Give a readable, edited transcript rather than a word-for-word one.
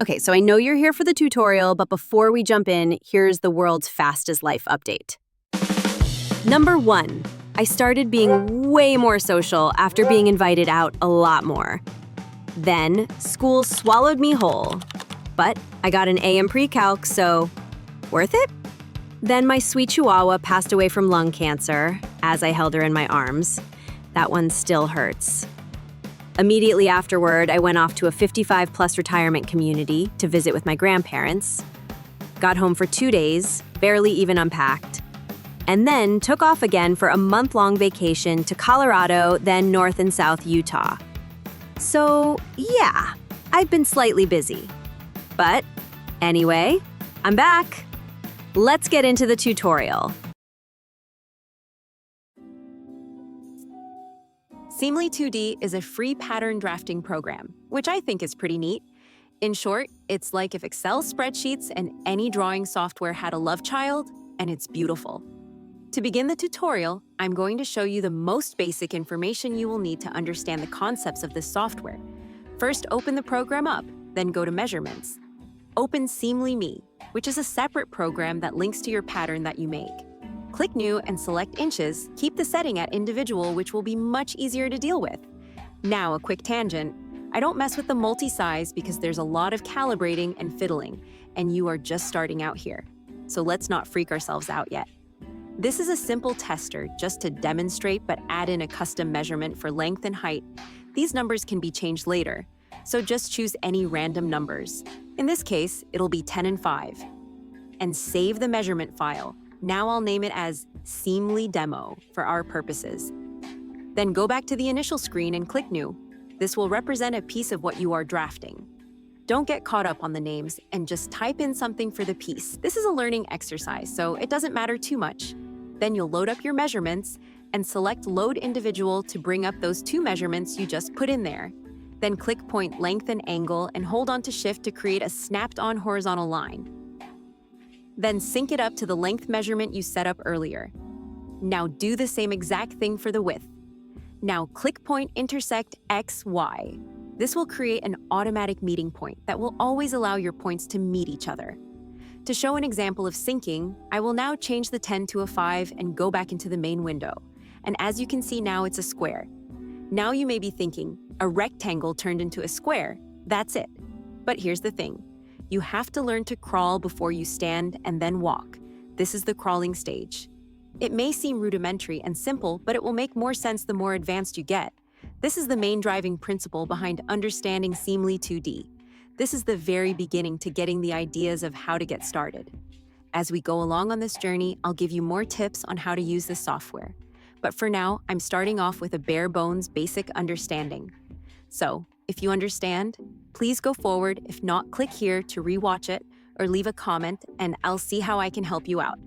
Okay, so I know you're here for the tutorial, but before we jump in, here's the world's fastest life update. Number 1, I started being way more social after being invited out a lot more. Then, school swallowed me whole. But I got an A in pre-calc, so worth it? Then my sweet chihuahua passed away from lung cancer as I held her in my arms. That one still hurts. Immediately afterward, I went off to a 55-plus retirement community to visit with my grandparents. Got home for 2 days, barely even unpacked. And then took off again for a month-long vacation to Colorado, then North and South Utah. So, yeah, I've been slightly busy. But anyway, I'm back. Let's get into the tutorial. Seamly 2D is a free pattern drafting program, which I think is pretty neat. In short, it's like if Excel spreadsheets and any drawing software had a love child, and it's beautiful. To begin the tutorial, I'm going to show you the most basic information you will need to understand the concepts of this software. First, open the program up, then go to Measurements. Open Seamly Me, which is a separate program that links to your pattern that you make. Click New and select Inches. Keep the setting at Individual, which will be much easier to deal with. Now, a quick tangent. I don't mess with the multi-size because there's a lot of calibrating and fiddling, and you are just starting out here. So let's not freak ourselves out yet. This is a simple tester just to demonstrate but add in a custom measurement for length and height. These numbers can be changed later, so just choose any random numbers. In this case, it'll be 10 and 5. And save the measurement file. Now I'll name it as Seamly Demo for our purposes. Then go back to the initial screen and click New. This will represent a piece of what you are drafting. Don't get caught up on the names and just type in something for the piece. This is a learning exercise, so it doesn't matter too much. Then you'll load up your measurements and select Load Individual to bring up those 2 measurements you just put in there. Then click Point Length and Angle and hold on to Shift to create a snapped-on horizontal line. Then sync it up to the length measurement you set up earlier. Now do the same exact thing for the width. Now click Point Intersect X, Y. This will create an automatic meeting point that will always allow your points to meet each other. To show an example of syncing, I will now change the 10 to a 5 and go back into the main window. And as you can see now, it's a square. Now you may be thinking, a rectangle turned into a square. That's it. But here's the thing. You have to learn to crawl before you stand and then walk. This is the crawling stage. It may seem rudimentary and simple, but it will make more sense the more advanced you get. This is the main driving principle behind understanding Seamly 2D. This is the very beginning to getting the ideas of how to get started. As we go along on this journey, I'll give you more tips on how to use this software. But for now, I'm starting off with a bare bones basic understanding. So, if you understand, please go forward. If not, click here to rewatch it or leave a comment and I'll see how I can help you out.